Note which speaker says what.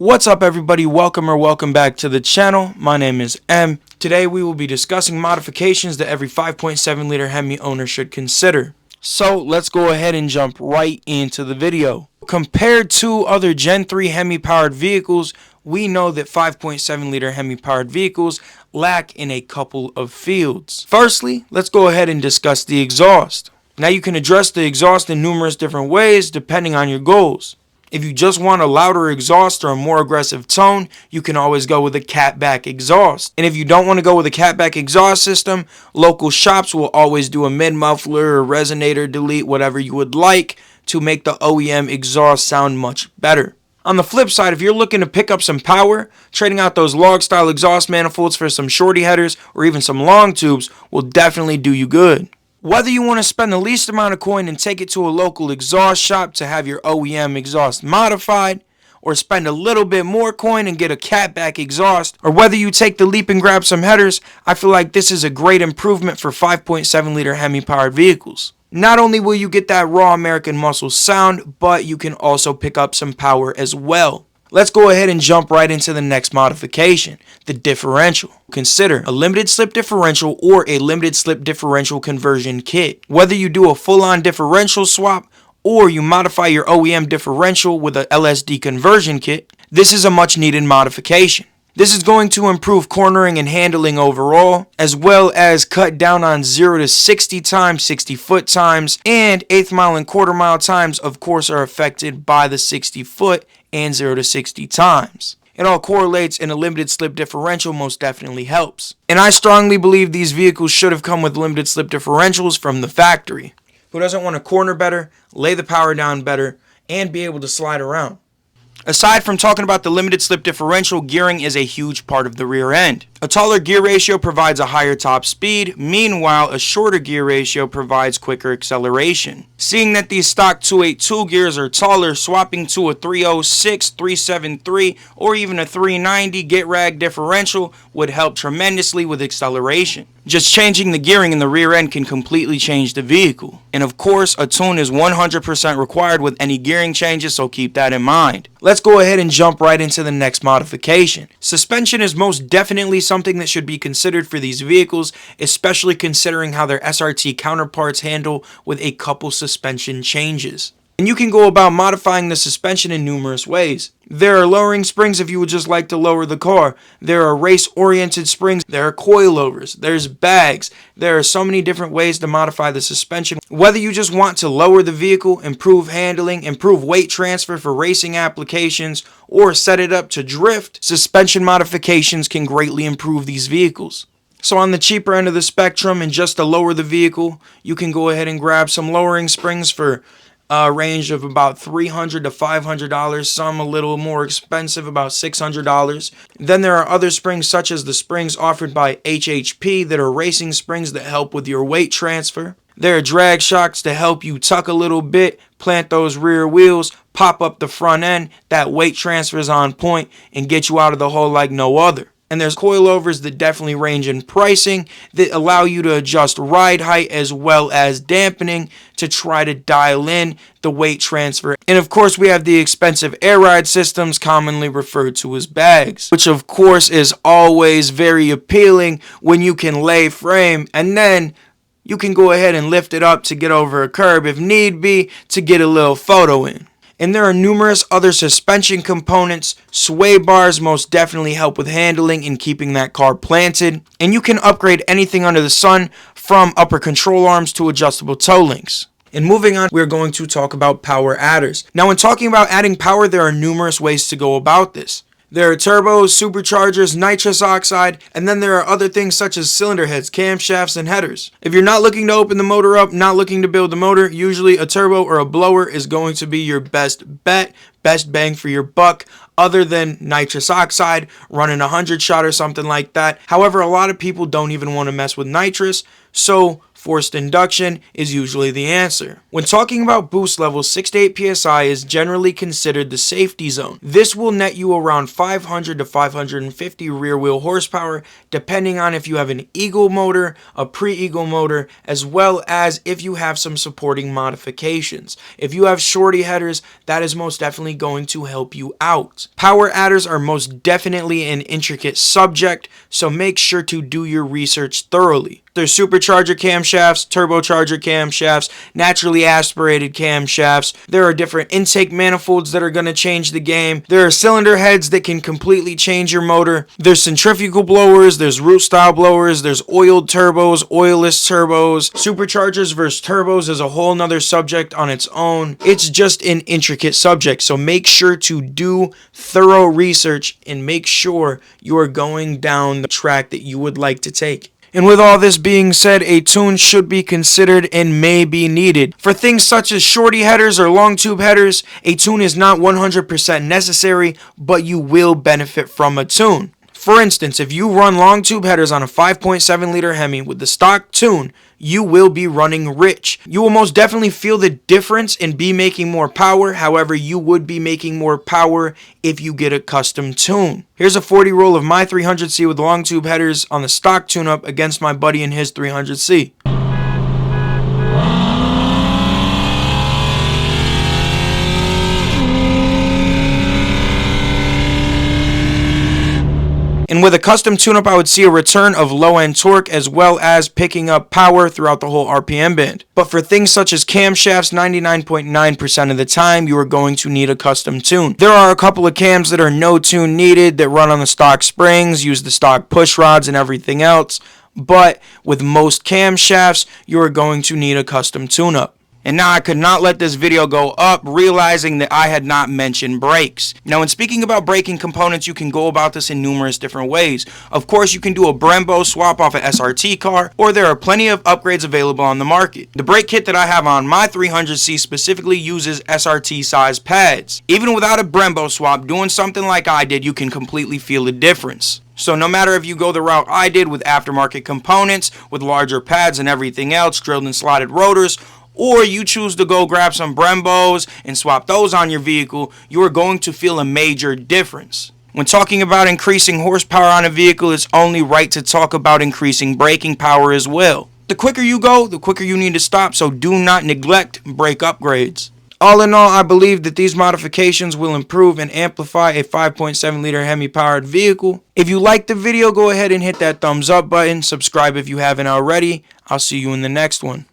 Speaker 1: What's up everybody, welcome back to the channel. My name is M. Today we will be discussing modifications that every 5.7 liter Hemi owner should consider. So let's go ahead and jump right into the video. Compared to other Gen 3 Hemi powered vehicles, we know that 5.7 liter Hemi powered vehicles lack in a couple of fields. Firstly, let's go ahead and discuss the exhaust. Now you can address the exhaust in numerous different ways depending on your goals. If you just want a louder exhaust or a more aggressive tone, you can always go with a catback exhaust. And if you don't want to go with a catback exhaust system, local shops will always do a mid-muffler or resonator delete, whatever you would like, to make the OEM exhaust sound much better. On the flip side, if you're looking to pick up some power, trading out those log-style exhaust manifolds for some shorty headers or even some long tubes will definitely do you good. Whether you want to spend the least amount of coin and take it to a local exhaust shop to have your OEM exhaust modified, or spend a little bit more coin and get a catback exhaust, or whether you take the leap and grab some headers, I feel like this is a great improvement for 5.7 liter Hemi powered vehicles. Not only will you get that raw American muscle sound, but you can also pick up some power as well. Let's go ahead and jump right into the next modification, the differential. Consider a limited slip differential or a limited slip differential conversion kit. Whether you do a full-on differential swap or you modify your OEM differential with a LSD conversion kit, this is a much needed modification. This is going to improve cornering and handling overall, as well as cut down on 0 to 60 times, 60 foot times, and 1/8 mile and 1/4 mile times, of course, are affected by the 60 foot and 0 to 60 times. It all correlates, and a limited slip differential most definitely helps. And I strongly believe these vehicles should have come with limited slip differentials from the factory. Who doesn't want to corner better, lay the power down better, and be able to slide around? Aside from talking about the limited slip differential, gearing is a huge part of the rear end. A taller gear ratio provides a higher top speed, meanwhile a shorter gear ratio provides quicker acceleration. Seeing that these stock 282 gears are taller, swapping to a 306, 373, or even a 390 get rag differential would help tremendously with acceleration. Just changing the gearing in the rear end can completely change the vehicle. And of course, a tune is 100% required with any gearing changes, so keep that in mind. Let's go ahead and jump right into the next modification. Suspension is most definitely something that should be considered for these vehicles, especially considering how their SRT counterparts handle with a couple suspension changes. And you can go about modifying the suspension in numerous ways. There are lowering springs if you would just like to lower the car. There are race-oriented springs. There are coilovers. There's bags. There are so many different ways to modify the suspension. Whether you just want to lower the vehicle, improve handling, improve weight transfer for racing applications, or set it up to drift, suspension modifications can greatly improve these vehicles. So on the cheaper end of the spectrum, and just to lower the vehicle, you can go ahead and grab some lowering springs for a range of about $300 to $500, some a little more expensive, about $600. Then there are other springs such as the springs offered by HHP that are racing springs that help with your weight transfer. There are drag shocks to help you tuck a little bit, plant those rear wheels, pop up the front end, that weight transfer is on point, and get you out of the hole like no other. And there's coilovers that definitely range in pricing that allow you to adjust ride height as well as dampening to try to dial in the weight transfer. And of course we have the expensive air ride systems, commonly referred to as bags, which of course is always very appealing when you can lay frame and then you can go ahead and lift it up to get over a curb if need be to get a little photo in. And there are numerous other suspension components. Sway bars most definitely help with handling and keeping that car planted. And you can upgrade anything under the sun, from upper control arms to adjustable toe links. And moving on, we're going to talk about power adders. Now when talking about adding power, there are numerous ways to go about this. There are turbos, superchargers, nitrous oxide, and then there are other things such as cylinder heads, camshafts, and headers. If you're not looking to open the motor up, not looking to build the motor, usually a turbo or a blower is going to be your best bet, best bang for your buck, other than nitrous oxide, running 100 shot or something like that. However, a lot of people don't even want to mess with nitrous, so forced induction is usually the answer. When talking about boost levels, 6 to 8 psi is generally considered the safety zone. This will net you around 500 to 550 rear wheel horsepower, depending on if you have an Eagle motor, a pre-Eagle motor, as well as if you have some supporting modifications. If you have shorty headers, that is most definitely going to help you out. Power adders are most definitely an intricate subject, so make sure to do your research thoroughly. There's supercharger camshafts, turbocharger camshafts, naturally aspirated camshafts. There are different intake manifolds that are going to change the game. There are cylinder heads that can completely change your motor. There's centrifugal blowers, there's root style blowers, there's oiled turbos, oilless turbos. Superchargers versus turbos is a whole nother subject on its own. It's just an intricate subject, so make sure to do thorough research and make sure you are going down the track that you would like to take. And with all this being said, a tune should be considered and may be needed. For things such as shorty headers or long tube headers, a tune is not 100% necessary, but you will benefit from a tune. For instance, if you run long tube headers on a 5.7 liter Hemi with the stock tune, you will be running rich. You will most definitely feel the difference and be making more power. However, you would be making more power if you get a custom tune. Here's a 40 roll of my 300C with long tube headers on the stock tune-up against my buddy in his 300C. And with a custom tune-up, I would see a return of low-end torque as well as picking up power throughout the whole RPM band. But for things such as camshafts, 99.9% of the time, you are going to need a custom tune. There are a couple of cams that are no tune needed that run on the stock springs, use the stock push rods and everything else. But with most camshafts, you are going to need a custom tune-up. And now I could not let this video go up realizing that I had not mentioned brakes. Now when speaking about braking components, you can go about this in numerous different ways. Of course, you can do a Brembo swap off an SRT car, or there are plenty of upgrades available on the market. The brake kit that I have on my 300C specifically uses SRT size pads. Even without a Brembo swap, doing something like I did, you can completely feel the difference. So no matter if you go the route I did with aftermarket components, with larger pads and everything else, drilled and slotted rotors, or you choose to go grab some Brembos and swap those on your vehicle, you are going to feel a major difference. When talking about increasing horsepower on a vehicle, it's only right to talk about increasing braking power as well. The quicker you go, the quicker you need to stop, so do not neglect brake upgrades. All in all, I believe that these modifications will improve and amplify a 5.7 liter Hemi powered vehicle. If you liked the video, go ahead and hit that thumbs up button. Subscribe if you haven't already. I'll see you in the next one.